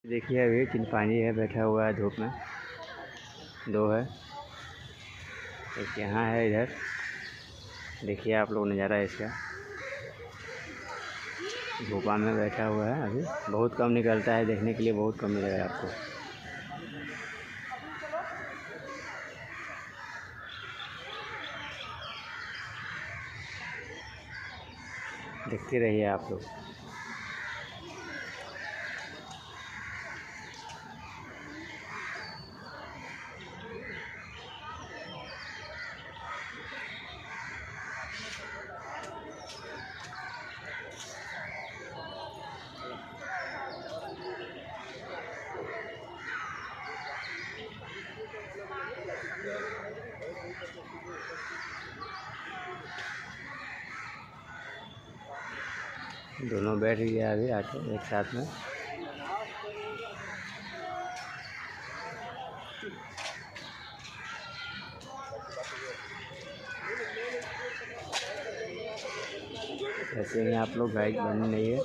देखिए अभी चिंपांजी है बैठा हुआ है धूप में, दो है, एक यहाँ है इधर। देखिए आप लोग नज़ारा इसका, धूपा में बैठा हुआ है। अभी बहुत कम निकलता है, देखने के लिए बहुत कम मिलेगा आपको। देखते रहिए आप लोग। दोनों बैठ गया अभी आके एक साथ में। ऐसे ही आप लोग गाइड बन रही है।